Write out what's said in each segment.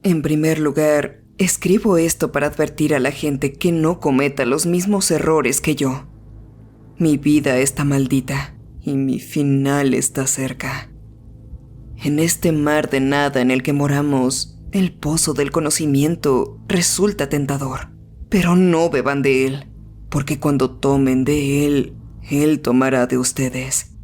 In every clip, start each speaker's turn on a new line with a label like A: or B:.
A: En primer lugar, escribo esto para advertir a la gente que no cometa los mismos errores que yo. Mi vida está maldita y mi final está cerca. En este mar de nada en el que moramos, el pozo del conocimiento resulta tentador, pero no beban de él, porque cuando tomen de él, él tomará de ustedes.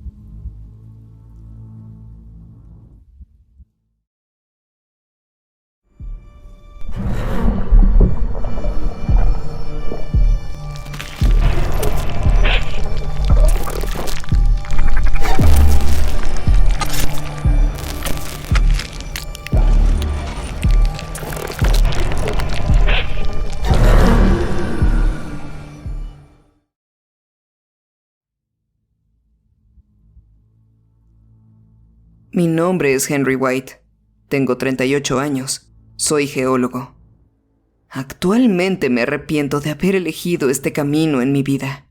A: Mi nombre es Henry White. Tengo 38 años. Soy geólogo. Actualmente me arrepiento de haber elegido este camino en mi vida,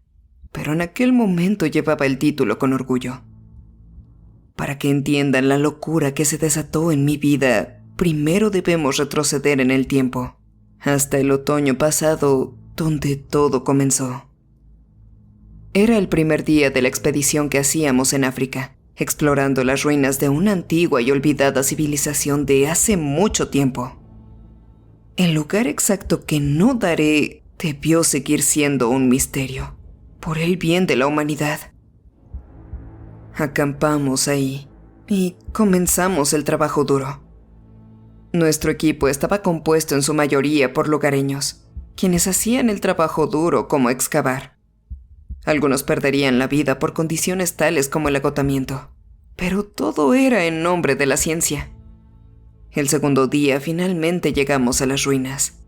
A: pero en aquel momento llevaba el título con orgullo. Para que entiendan la locura que se desató en mi vida, primero debemos retroceder en el tiempo, hasta el otoño pasado, donde todo comenzó. Era el primer día de la expedición que hacíamos en África, explorando las ruinas de una antigua y olvidada civilización de hace mucho tiempo. El lugar exacto que no daré debió seguir siendo un misterio, por el bien de la humanidad. Acampamos ahí y comenzamos el trabajo duro. Nuestro equipo estaba compuesto en su mayoría por lugareños, quienes hacían el trabajo duro como excavar. Algunos perderían la vida por condiciones tales como el agotamiento, pero todo era en nombre de la ciencia. El segundo día finalmente llegamos a las ruinas.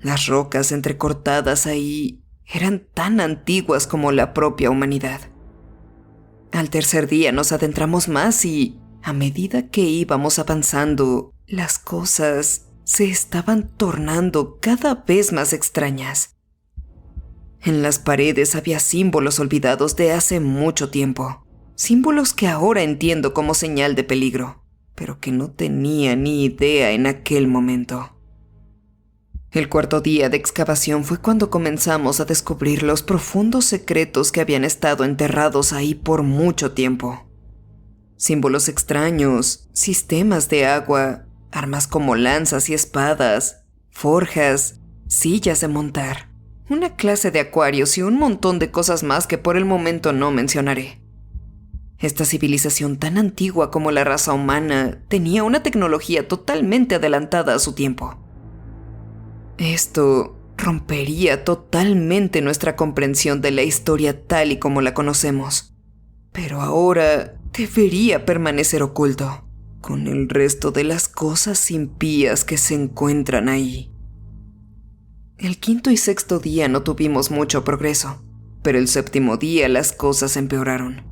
A: Las rocas entrecortadas ahí eran tan antiguas como la propia humanidad. Al tercer día nos adentramos más y, a medida que íbamos avanzando, las cosas se estaban tornando cada vez más extrañas. En las paredes había símbolos olvidados de hace mucho tiempo, símbolos que ahora entiendo como señal de peligro, pero que no tenía ni idea en aquel momento. El cuarto día de excavación fue cuando comenzamos a descubrir los profundos secretos que habían estado enterrados ahí por mucho tiempo. Símbolos extraños, sistemas de agua, armas como lanzas y espadas, forjas, sillas de montar, una clase de acuarios y un montón de cosas más que por el momento no mencionaré. Esta civilización tan antigua como la raza humana tenía una tecnología totalmente adelantada a su tiempo. Esto rompería totalmente nuestra comprensión de la historia tal y como la conocemos, pero ahora debería permanecer oculto, con el resto de las cosas impías que se encuentran ahí. El quinto y sexto día no tuvimos mucho progreso, pero el séptimo día las cosas empeoraron.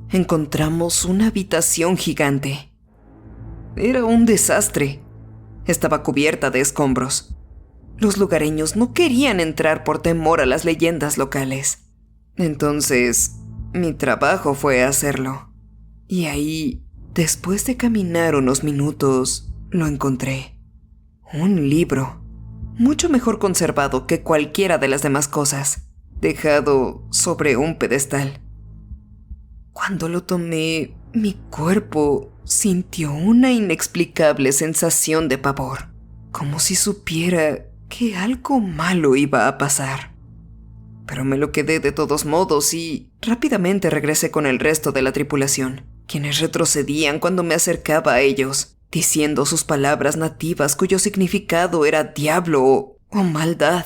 A: Encontramos una habitación gigante. Era un desastre. Estaba cubierta de escombros. Los lugareños no querían entrar por temor a las leyendas locales. Entonces, mi trabajo fue hacerlo. Y ahí, después de caminar unos minutos, lo encontré. Un libro. Mucho mejor conservado que cualquiera de las demás cosas, dejado sobre un pedestal. Cuando lo tomé, mi cuerpo sintió una inexplicable sensación de pavor, como si supiera que algo malo iba a pasar. Pero me lo quedé de todos modos y rápidamente regresé con el resto de la tripulación, quienes retrocedían cuando me acercaba a ellos, diciendo sus palabras nativas cuyo significado era diablo o maldad.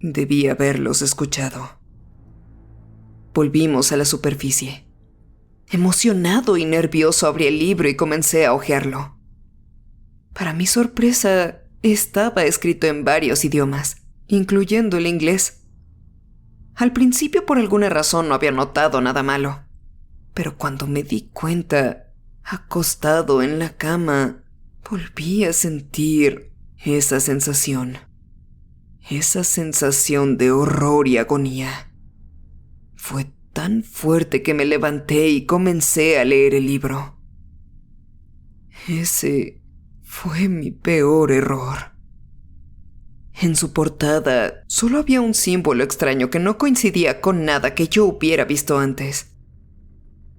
A: Debí haberlos escuchado. Volvimos a la superficie. Emocionado y nervioso abrí el libro y comencé a hojearlo. Para mi sorpresa, estaba escrito en varios idiomas, incluyendo el inglés. Al principio por alguna razón no había notado nada malo, pero cuando me di cuenta, acostado en la cama, volví a sentir esa sensación de horror y agonía. Fue tan fuerte que me levanté y comencé a leer el libro. Ese fue mi peor error. En su portada solo había un símbolo extraño que no coincidía con nada que yo hubiera visto antes.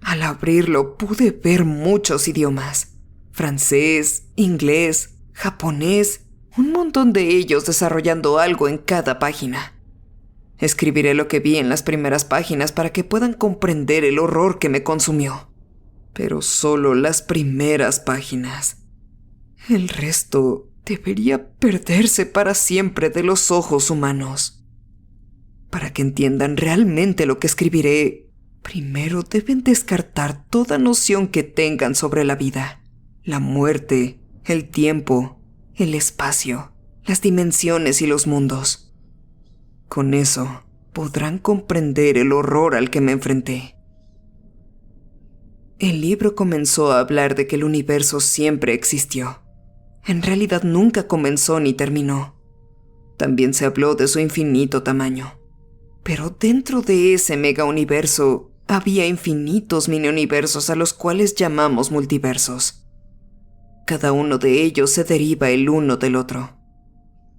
A: Al abrirlo pude ver muchos idiomas: francés, inglés, japonés, un montón de ellos desarrollando algo en cada página. Escribiré lo que vi en las primeras páginas para que puedan comprender el horror que me consumió. Pero solo las primeras páginas. El resto debería perderse para siempre de los ojos humanos. Para que entiendan realmente lo que escribiré, primero deben descartar toda noción que tengan sobre la vida, la muerte, el tiempo, el espacio, las dimensiones y los mundos. Con eso podrán comprender el horror al que me enfrenté. El libro comenzó a hablar de que el universo siempre existió. En realidad nunca comenzó ni terminó. También se habló de su infinito tamaño. Pero dentro de ese mega universo había infinitos mini universos a los cuales llamamos multiversos. Cada uno de ellos se deriva el uno del otro.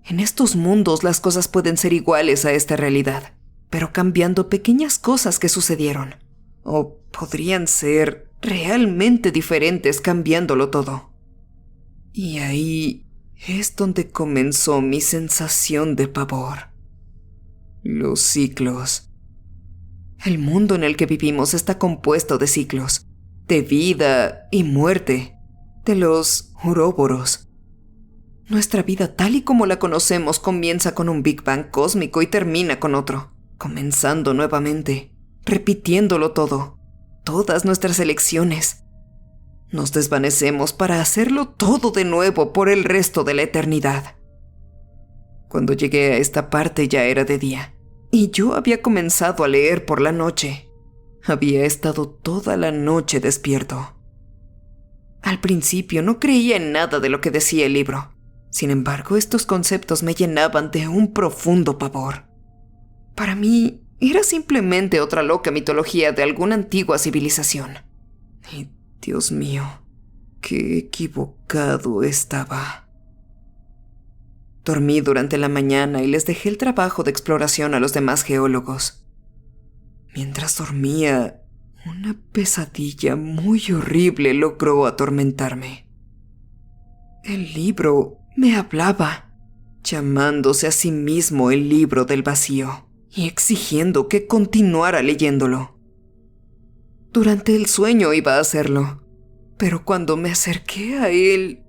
A: En estos mundos las cosas pueden ser iguales a esta realidad, pero cambiando pequeñas cosas que sucedieron. O podrían ser realmente diferentes cambiándolo todo. Y ahí es donde comenzó mi sensación de pavor. Los ciclos. El mundo en el que vivimos está compuesto de ciclos, de vida y muerte, de los Ouroboros. Nuestra vida tal y como la conocemos comienza con un Big Bang cósmico y termina con otro, comenzando nuevamente, repitiéndolo todo, todas nuestras elecciones. Nos desvanecemos para hacerlo todo de nuevo por el resto de la eternidad. Cuando llegué a esta parte ya era de día, y yo había comenzado a leer por la noche. Había estado toda la noche despierto. Al principio no creía en nada de lo que decía el libro. Sin embargo, estos conceptos me llenaban de un profundo pavor. Para mí, era simplemente otra loca mitología de alguna antigua civilización. Y, Dios mío, qué equivocado estaba. Dormí durante la mañana y les dejé el trabajo de exploración a los demás geólogos. Mientras dormía, una pesadilla muy horrible logró atormentarme. El libro me hablaba, llamándose a sí mismo el libro del vacío y exigiendo que continuara leyéndolo. Durante el sueño iba a hacerlo, pero cuando me acerqué a él,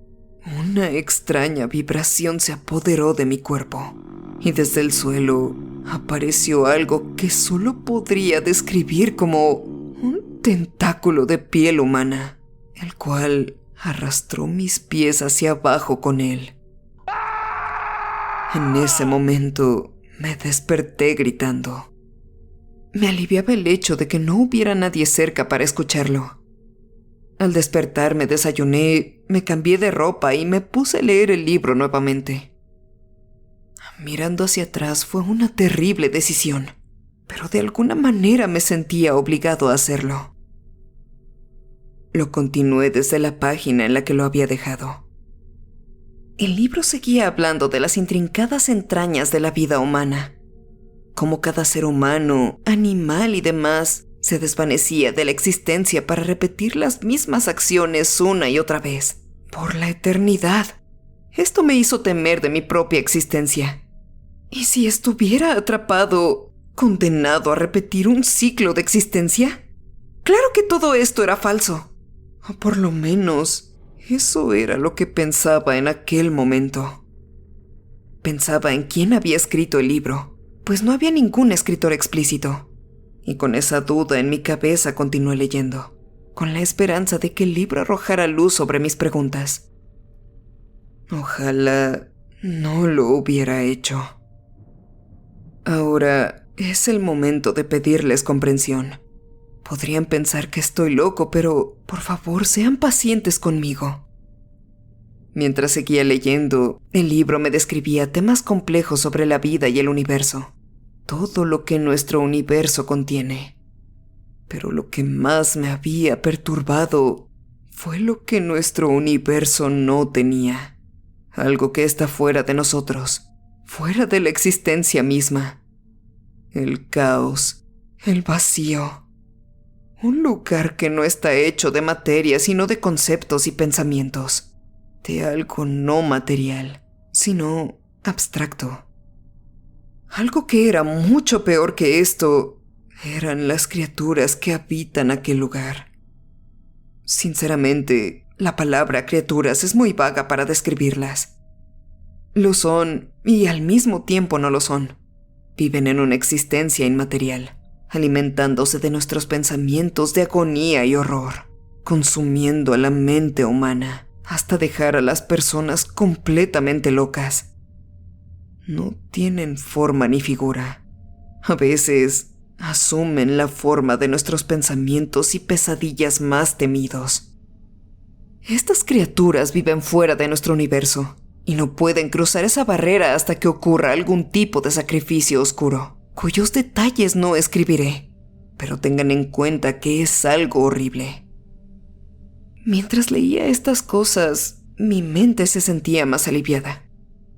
A: una extraña vibración se apoderó de mi cuerpo y desde el suelo apareció algo que solo podría describir como un tentáculo de piel humana, el cual arrastró mis pies hacia abajo con él. En ese momento me desperté gritando. Me aliviaba el hecho de que no hubiera nadie cerca para escucharlo. Al despertar me desayuné, me cambié de ropa y me puse a leer el libro nuevamente. Mirando hacia atrás fue una terrible decisión, pero de alguna manera me sentía obligado a hacerlo. Lo continué desde la página en la que lo había dejado. El libro seguía hablando de las intrincadas entrañas de la vida humana, cómo cada ser humano, animal y demás se desvanecía de la existencia para repetir las mismas acciones una y otra vez, por la eternidad. Esto me hizo temer de mi propia existencia. ¿Y si estuviera atrapado, condenado a repetir un ciclo de existencia? Claro que todo esto era falso. O por lo menos, eso era lo que pensaba en aquel momento. Pensaba en quién había escrito el libro, pues no había ningún escritor explícito. Y con esa duda en mi cabeza continué leyendo, con la esperanza de que el libro arrojara luz sobre mis preguntas. Ojalá no lo hubiera hecho. Ahora es el momento de pedirles comprensión. Podrían pensar que estoy loco, pero por favor sean pacientes conmigo. Mientras seguía leyendo, el libro me describía temas complejos sobre la vida y el universo. Todo lo que nuestro universo contiene. Pero lo que más me había perturbado fue lo que nuestro universo no tenía. Algo que está fuera de nosotros, fuera de la existencia misma. El caos, el vacío. Un lugar que no está hecho de materia, sino de conceptos y pensamientos. De algo no material, sino abstracto. Algo que era mucho peor que esto eran las criaturas que habitan aquel lugar. Sinceramente, la palabra criaturas es muy vaga para describirlas. Lo son y al mismo tiempo no lo son. Viven en una existencia inmaterial, alimentándose de nuestros pensamientos de agonía y horror, consumiendo a la mente humana hasta dejar a las personas completamente locas. No tienen forma ni figura. A veces asumen la forma de nuestros pensamientos y pesadillas más temidos. Estas criaturas viven fuera de nuestro universo y no pueden cruzar esa barrera hasta que ocurra algún tipo de sacrificio oscuro, cuyos detalles no escribiré, pero tengan en cuenta que es algo horrible. Mientras leía estas cosas, mi mente se sentía más aliviada.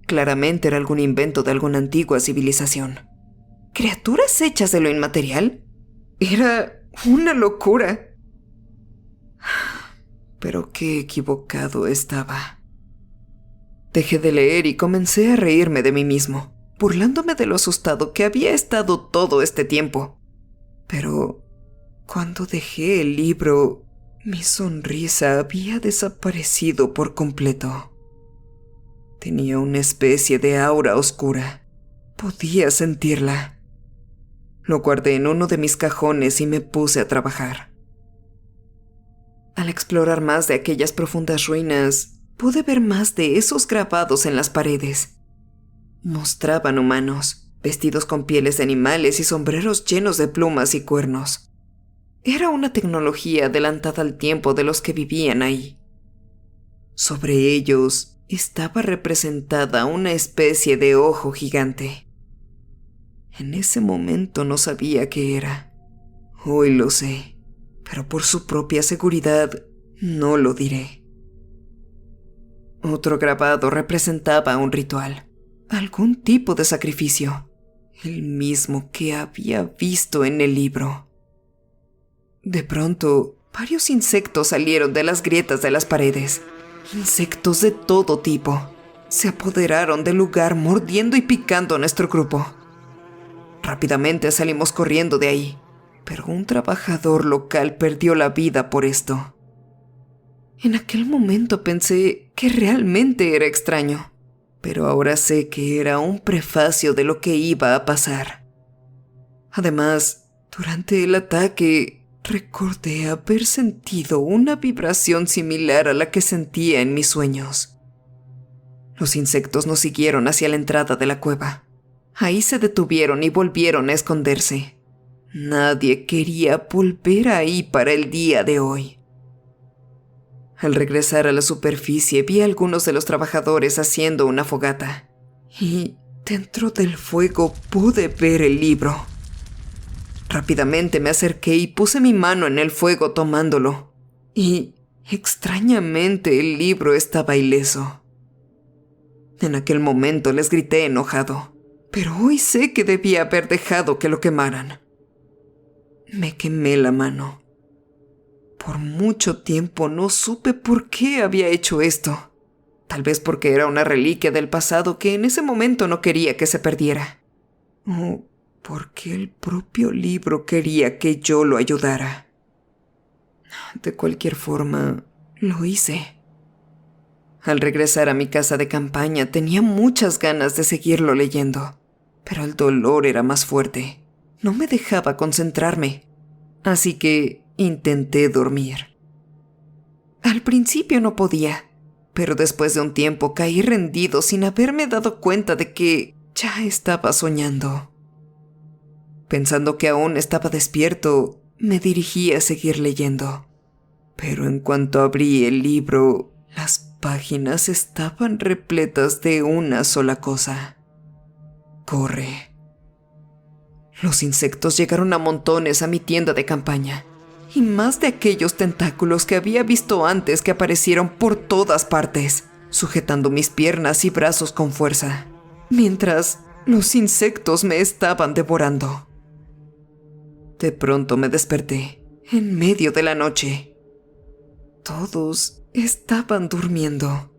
A: Claramente era algún invento de alguna antigua civilización. ¿Criaturas hechas de lo inmaterial? Era una locura. Pero qué equivocado estaba. Dejé de leer y comencé a reírme de mí mismo, burlándome de lo asustado que había estado todo este tiempo. Pero cuando dejé el libro, mi sonrisa había desaparecido por completo. Tenía una especie de aura oscura. Podía sentirla. Lo guardé en uno de mis cajones y me puse a trabajar. Al explorar más de aquellas profundas ruinas, pude ver más de esos grabados en las paredes. Mostraban humanos, vestidos con pieles de animales y sombreros llenos de plumas y cuernos. Era una tecnología adelantada al tiempo de los que vivían ahí. Sobre ellos estaba representada una especie de ojo gigante. En ese momento no sabía qué era. Hoy lo sé, pero por su propia seguridad no lo diré. Otro grabado representaba un ritual, algún tipo de sacrificio, el mismo que había visto en el libro. De pronto, varios insectos salieron de las grietas de las paredes. Insectos de todo tipo. Se apoderaron del lugar mordiendo y picando a nuestro grupo. Rápidamente salimos corriendo de ahí, pero un trabajador local perdió la vida por esto. En aquel momento pensé que realmente era extraño, pero ahora sé que era un prefacio de lo que iba a pasar. Además, durante el ataque, recordé haber sentido una vibración similar a la que sentía en mis sueños. Los insectos nos siguieron hacia la entrada de la cueva. Ahí se detuvieron y volvieron a esconderse. Nadie quería volver ahí para el día de hoy. Al regresar a la superficie vi a algunos de los trabajadores haciendo una fogata. Y dentro del fuego pude ver el libro. Rápidamente me acerqué y puse mi mano en el fuego tomándolo. Y, extrañamente, el libro estaba ileso. En aquel momento les grité enojado, pero hoy sé que debía haber dejado que lo quemaran. Me quemé la mano. Por mucho tiempo no supe por qué había hecho esto. Tal vez porque era una reliquia del pasado que en ese momento no quería que se perdiera. O porque el propio libro quería que yo lo ayudara. De cualquier forma, lo hice. Al regresar a mi casa de campaña tenía muchas ganas de seguirlo leyendo, pero el dolor era más fuerte. No me dejaba concentrarme, así que intenté dormir. Al principio no podía, pero después de un tiempo caí rendido sin haberme dado cuenta de que ya estaba soñando. Pensando que aún estaba despierto, me dirigí a seguir leyendo. Pero en cuanto abrí el libro, las páginas estaban repletas de una sola cosa: corre. Los insectos llegaron a montones a mi tienda de campaña, y más de aquellos tentáculos que había visto antes que aparecieron por todas partes, sujetando mis piernas y brazos con fuerza, mientras los insectos me estaban devorando. De pronto me desperté, en medio de la noche. Todos estaban durmiendo.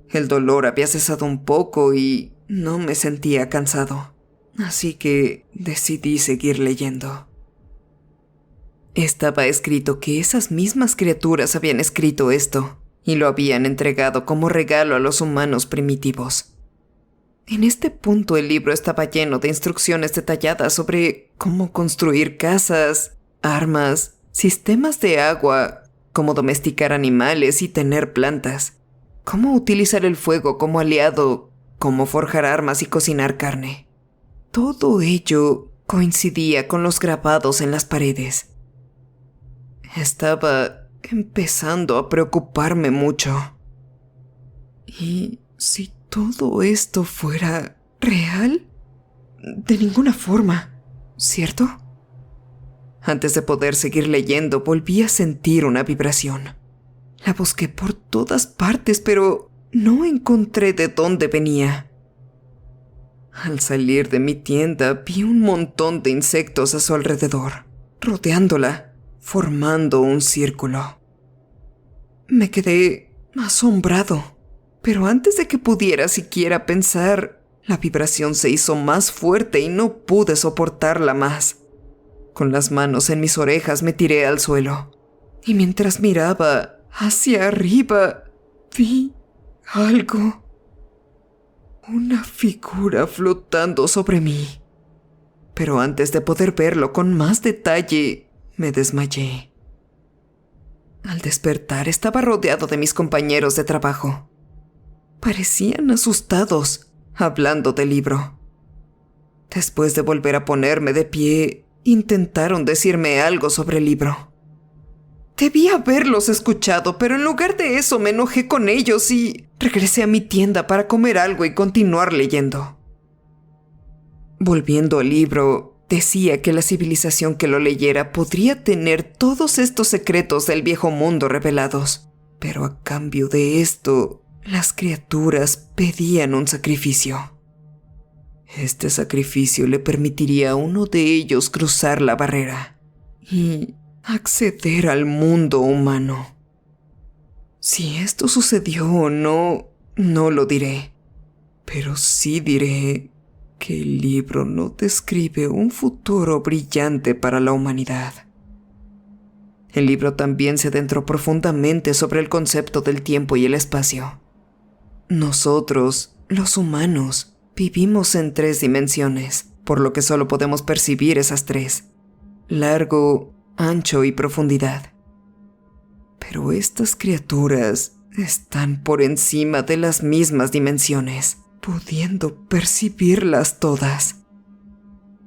A: El dolor había cesado un poco y no me sentía cansado, así que decidí seguir leyendo. Estaba escrito que esas mismas criaturas habían escrito esto y lo habían entregado como regalo a los humanos primitivos. En este punto el libro estaba lleno de instrucciones detalladas sobre cómo construir casas, armas, sistemas de agua, cómo domesticar animales y tener plantas, cómo utilizar el fuego como aliado, cómo forjar armas y cocinar carne. Todo ello coincidía con los grabados en las paredes. Estaba empezando a preocuparme mucho. ¿Y si todo esto fuera real? De ninguna forma, ¿cierto? Antes de poder seguir leyendo, volví a sentir una vibración. La busqué por todas partes, pero no encontré de dónde venía. Al salir de mi tienda, vi un montón de insectos a su alrededor, rodeándola, formando un círculo. Me quedé asombrado, pero antes de que pudiera siquiera pensar, la vibración se hizo más fuerte y no pude soportarla más. Con las manos en mis orejas me tiré al suelo, y mientras miraba hacia arriba, vi algo. Una figura flotando sobre mí. Pero antes de poder verlo con más detalle, me desmayé. Al despertar estaba rodeado de mis compañeros de trabajo. Parecían asustados, hablando del libro. Después de volver a ponerme de pie, intentaron decirme algo sobre el libro. Debí haberlos escuchado, pero en lugar de eso me enojé con ellos y regresé a mi tienda para comer algo y continuar leyendo. Volviendo al libro, decía que la civilización que lo leyera podría tener todos estos secretos del viejo mundo revelados, pero a cambio de esto, las criaturas pedían un sacrificio. Este sacrificio le permitiría a uno de ellos cruzar la barrera y acceder al mundo humano. Si esto sucedió o no, no lo diré, pero sí diré que el libro no describe un futuro brillante para la humanidad. El libro también se adentró profundamente sobre el concepto del tiempo y el espacio. Nosotros, los humanos, vivimos en 3 dimensiones, por lo que solo podemos percibir esas 3: largo, ancho y profundidad. Pero estas criaturas están por encima de las mismas dimensiones, pudiendo percibirlas todas.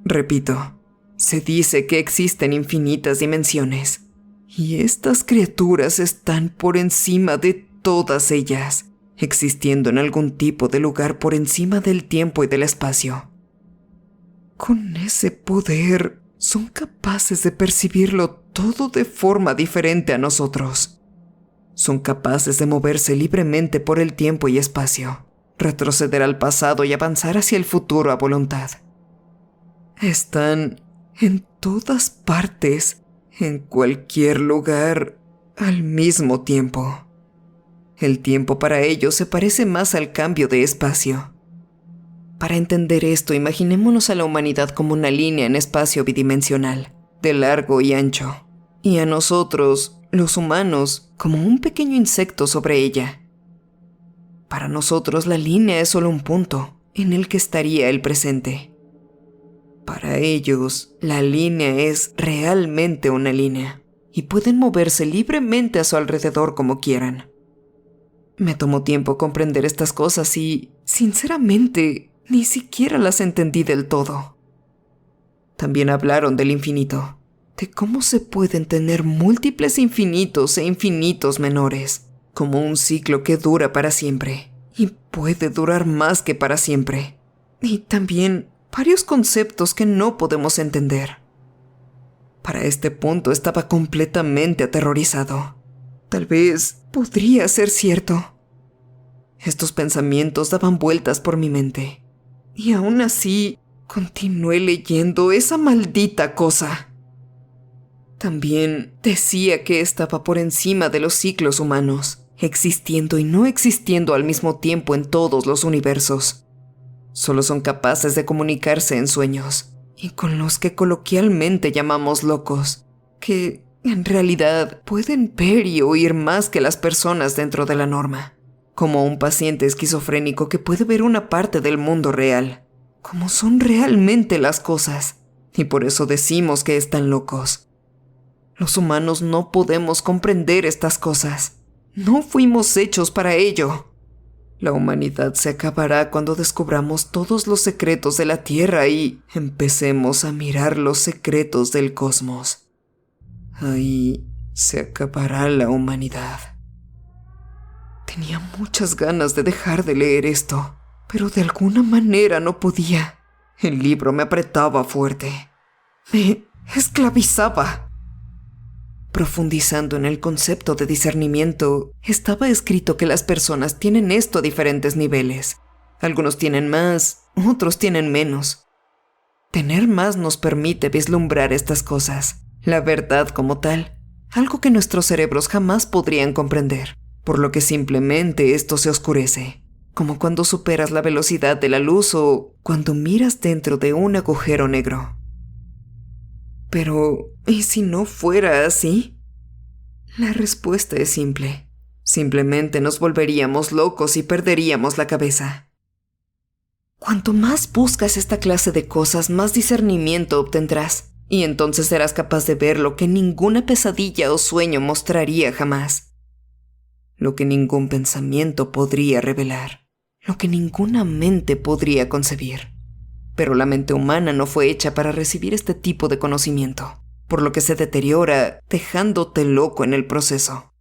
A: Repito, se dice que existen infinitas dimensiones, y estas criaturas están por encima de todas ellas, existiendo en algún tipo de lugar por encima del tiempo y del espacio. Con ese poder, son capaces de percibirlo todo de forma diferente a nosotros. Son capaces de moverse libremente por el tiempo y espacio, retroceder al pasado y avanzar hacia el futuro a voluntad. Están en todas partes, en cualquier lugar, al mismo tiempo. El tiempo para ellos se parece más al cambio de espacio. Para entender esto, imaginémonos a la humanidad como una línea en espacio bidimensional, de largo y ancho, y a nosotros, los humanos, como un pequeño insecto sobre ella. Para nosotros la línea es solo un punto, en el que estaría el presente. Para ellos, la línea es realmente una línea, y pueden moverse libremente a su alrededor como quieran. Me tomó tiempo comprender estas cosas y, sinceramente, ni siquiera las entendí del todo. También hablaron del infinito, de cómo se pueden tener múltiples infinitos e infinitos menores, como un ciclo que dura para siempre, y puede durar más que para siempre. Y también varios conceptos que no podemos entender. Para este punto estaba completamente aterrorizado. Tal vez podría ser cierto. Estos pensamientos daban vueltas por mi mente. Y aún así, continué leyendo esa maldita cosa. También decía que estaba por encima de los ciclos humanos, existiendo y no existiendo al mismo tiempo en todos los universos. Solo son capaces de comunicarse en sueños, y con los que coloquialmente llamamos locos, que en realidad pueden ver y oír más que las personas dentro de la norma, como un paciente esquizofrénico que puede ver una parte del mundo real, como son realmente las cosas, y por eso decimos que están locos. Los humanos no podemos comprender estas cosas. No fuimos hechos para ello. La humanidad se acabará cuando descubramos todos los secretos de la Tierra y empecemos a mirar los secretos del cosmos. Ahí se acabará la humanidad. Tenía muchas ganas de dejar de leer esto, pero de alguna manera no podía. El libro me apretaba fuerte. Me esclavizaba. Profundizando en el concepto de discernimiento, estaba escrito que las personas tienen esto a diferentes niveles. Algunos tienen más, otros tienen menos. Tener más nos permite vislumbrar estas cosas, la verdad como tal, algo que nuestros cerebros jamás podrían comprender, por lo que simplemente esto se oscurece, como cuando superas la velocidad de la luz o cuando miras dentro de un agujero negro. Pero, ¿y si no fuera así? La respuesta es simple. Simplemente nos volveríamos locos y perderíamos la cabeza. Cuanto más buscas esta clase de cosas, más discernimiento obtendrás, y entonces serás capaz de ver lo que ninguna pesadilla o sueño mostraría jamás. Lo que ningún pensamiento podría revelar. Lo que ninguna mente podría concebir. Pero la mente humana no fue hecha para recibir este tipo de conocimiento, por lo que se deteriora, dejándote loco en el proceso.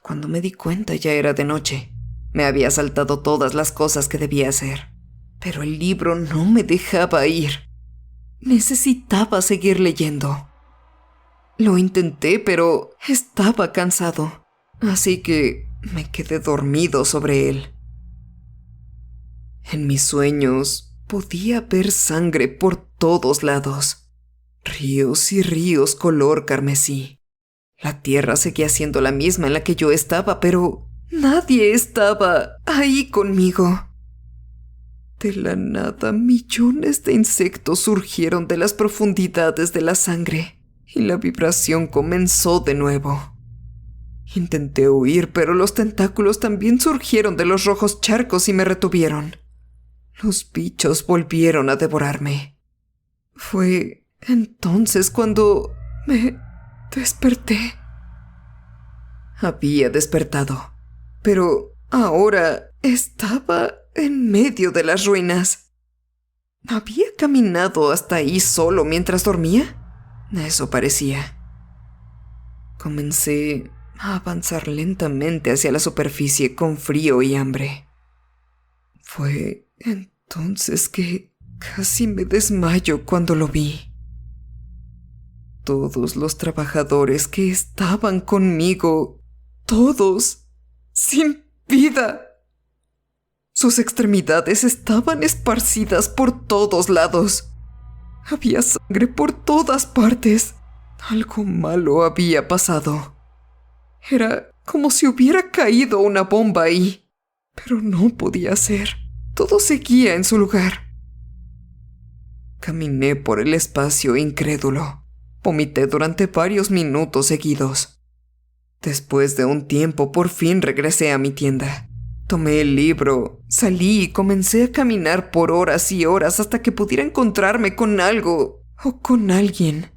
A: Cuando me di cuenta ya era de noche. Me había saltado todas las cosas que debía hacer, pero el libro no me dejaba ir. Necesitaba seguir leyendo. Lo intenté, pero estaba cansado, así que me quedé dormido sobre él. En mis sueños podía ver sangre por todos lados. Ríos y ríos color carmesí. La tierra seguía siendo la misma en la que yo estaba, pero nadie estaba ahí conmigo. De la nada, millones de insectos surgieron de las profundidades de la sangre y la vibración comenzó de nuevo. Intenté huir, pero los tentáculos también surgieron de los rojos charcos y me retuvieron. Los bichos volvieron a devorarme. Fue entonces cuando me desperté. Había despertado, pero ahora estaba en medio de las ruinas. ¿Había caminado hasta ahí solo mientras dormía? Eso parecía. Comencé a avanzar lentamente hacia la superficie con frío y hambre. Fue entonces que casi me desmayo cuando lo vi. Todos los trabajadores que estaban conmigo, todos, sin vida. Sus extremidades estaban esparcidas por todos lados. Había sangre por todas partes. Algo malo había pasado. Era como si hubiera caído una bomba ahí. Pero no podía ser. Todo seguía en su lugar. Caminé por el espacio incrédulo. Vomité durante varios minutos seguidos. Después de un tiempo, por fin regresé a mi tienda. Tomé el libro, salí y comencé a caminar por horas y horas hasta que pudiera encontrarme con algo o con alguien.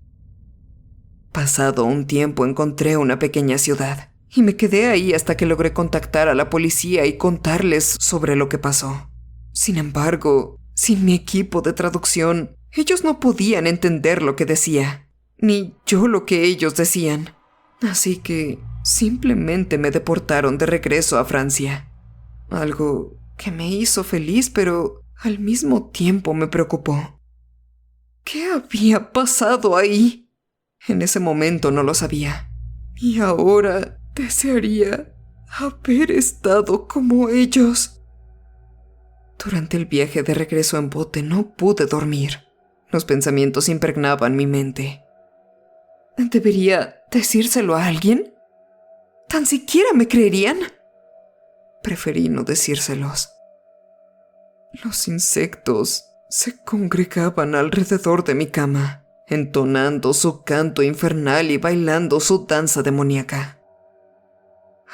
A: Pasado un tiempo encontré una pequeña ciudad y me quedé ahí hasta que logré contactar a la policía y contarles sobre lo que pasó. Sin embargo, sin mi equipo de traducción, ellos no podían entender lo que decía, ni yo lo que ellos decían. Así que simplemente me deportaron de regreso a Francia. Algo que me hizo feliz, pero al mismo tiempo me preocupó. ¿Qué había pasado ahí? En ese momento no lo sabía. Y ahora desearía haber estado como ellos. Durante el viaje de regreso en bote no pude dormir. Los pensamientos impregnaban mi mente. ¿Debería decírselo a alguien? ¿Tan siquiera me creerían? Preferí no decírselos. Los insectos se congregaban alrededor de mi cama, entonando su canto infernal y bailando su danza demoníaca.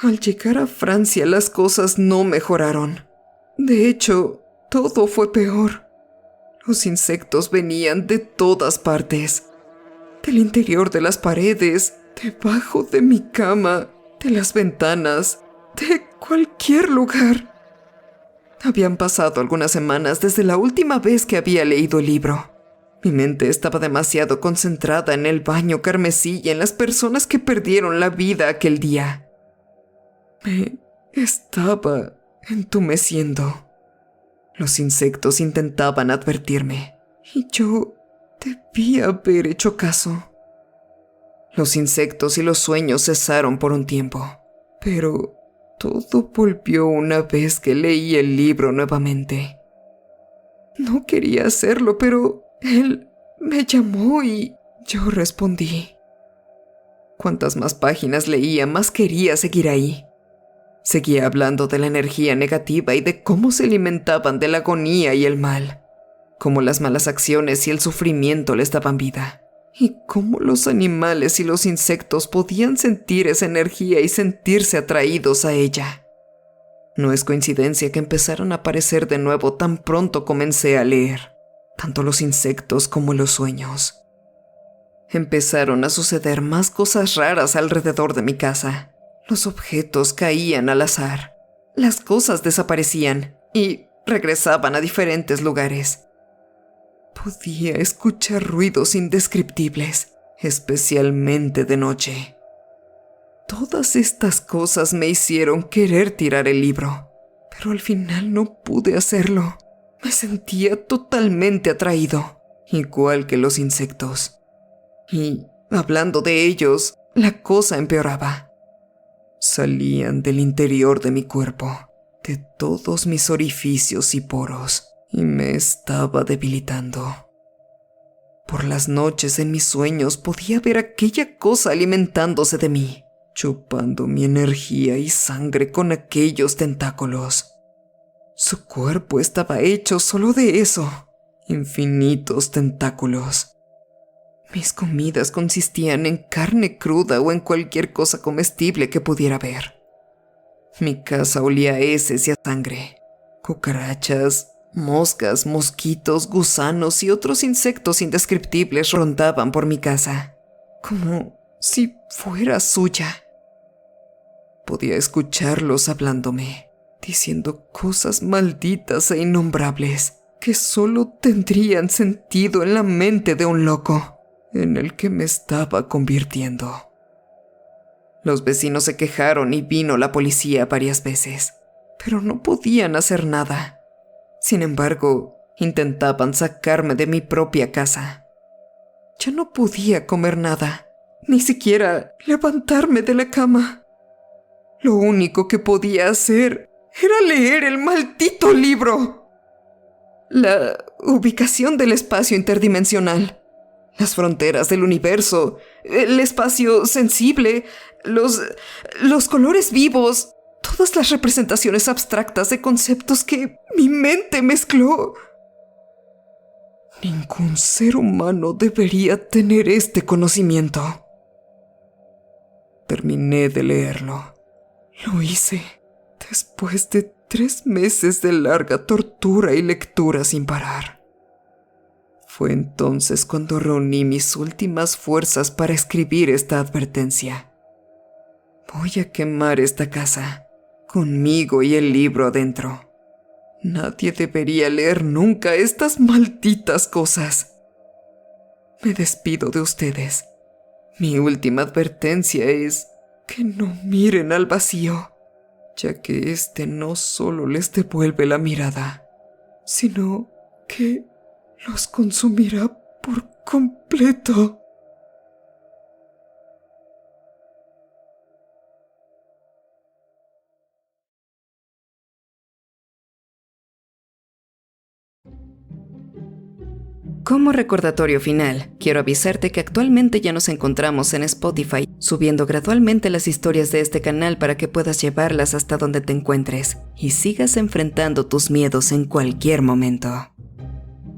A: Al llegar a Francia las cosas no mejoraron. De hecho, todo fue peor. Los insectos venían de todas partes. Del interior de las paredes, debajo de mi cama, de las ventanas, de cualquier lugar. Habían pasado algunas semanas desde la última vez que había leído el libro. Mi mente estaba demasiado concentrada en el baño carmesí y en las personas que perdieron la vida aquel día. Me estaba entumeciendo. Los insectos intentaban advertirme, y yo debía haber hecho caso. Los insectos y los sueños cesaron por un tiempo, pero todo volvió una vez que leí el libro nuevamente. No quería hacerlo, pero él me llamó y yo respondí. Cuantas más páginas leía, más quería seguir ahí. Seguía hablando de la energía negativa y de cómo se alimentaban de la agonía y el mal, cómo las malas acciones y el sufrimiento les daban vida, y cómo los animales y los insectos podían sentir esa energía y sentirse atraídos a ella. No es coincidencia que empezaron a aparecer de nuevo tan pronto comencé a leer, tanto los insectos como los sueños. Empezaron a suceder más cosas raras alrededor de mi casa. Los objetos caían al azar, las cosas desaparecían y regresaban a diferentes lugares. Podía escuchar ruidos indescriptibles, especialmente de noche. Todas estas cosas me hicieron querer tirar el libro, pero al final no pude hacerlo. Me sentía totalmente atraído, igual que los insectos. Y, hablando de ellos, la cosa empeoraba. Salían del interior de mi cuerpo, de todos mis orificios y poros, y me estaba debilitando. Por las noches en mis sueños podía ver aquella cosa alimentándose de mí, chupando mi energía y sangre con aquellos tentáculos. Su cuerpo estaba hecho solo de eso, infinitos tentáculos. Mis comidas consistían en carne cruda o en cualquier cosa comestible que pudiera ver. Mi casa olía a heces y a sangre. Cucarachas, moscas, mosquitos, gusanos y otros insectos indescriptibles rondaban por mi casa, como si fuera suya. Podía escucharlos hablándome, diciendo cosas malditas e innombrables que solo tendrían sentido en la mente de un loco, en el que me estaba convirtiendo. Los vecinos se quejaron y vino la policía varias veces, pero no podían hacer nada. Sin embargo, intentaban sacarme de mi propia casa. Ya no podía comer nada, ni siquiera levantarme de la cama. Lo único que podía hacer era leer el maldito libro. La ubicación del espacio interdimensional, las fronteras del universo, el espacio sensible, los colores vivos, todas las representaciones abstractas de conceptos que mi mente mezcló. Ningún ser humano debería tener este conocimiento. Terminé de leerlo. Lo hice después de 3 meses de larga tortura y lectura sin parar. Fue entonces cuando reuní mis últimas fuerzas para escribir esta advertencia. Voy a quemar esta casa, conmigo y el libro adentro. Nadie debería leer nunca estas malditas cosas. Me despido de ustedes. Mi última advertencia es que no miren al vacío, ya que este no solo les devuelve la mirada, sino que los consumirá por completo. Como recordatorio final, quiero avisarte que actualmente ya nos encontramos en Spotify, subiendo gradualmente las historias de este canal para que puedas llevarlas hasta donde te encuentres y sigas enfrentando tus miedos en cualquier momento.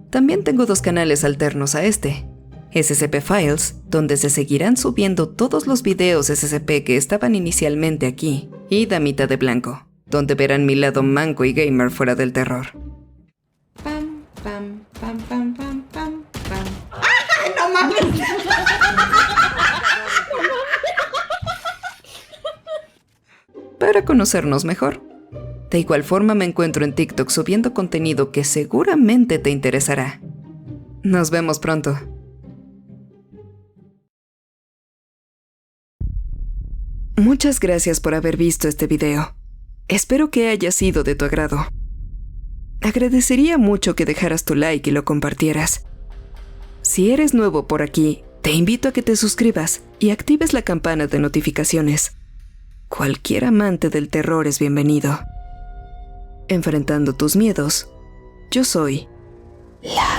A: También tengo 2 canales alternos a este: SCP Files, donde se seguirán subiendo todos los videos SCP que estaban inicialmente aquí, y Damita de Blanco, donde verán mi lado manco y gamer fuera del terror. Pam, pam, pam, pam, pam, pam, pam. ¡Ah, no mames! Para conocernos mejor. De igual forma me encuentro en TikTok subiendo contenido que seguramente te interesará. Nos vemos pronto. Muchas gracias por haber visto este video. Espero que haya sido de tu agrado. Agradecería mucho que dejaras tu like y lo compartieras. Si eres nuevo por aquí, te invito a que te suscribas y actives la campana de notificaciones. Cualquier amante del terror es bienvenido. Enfrentando tus miedos, yo soy la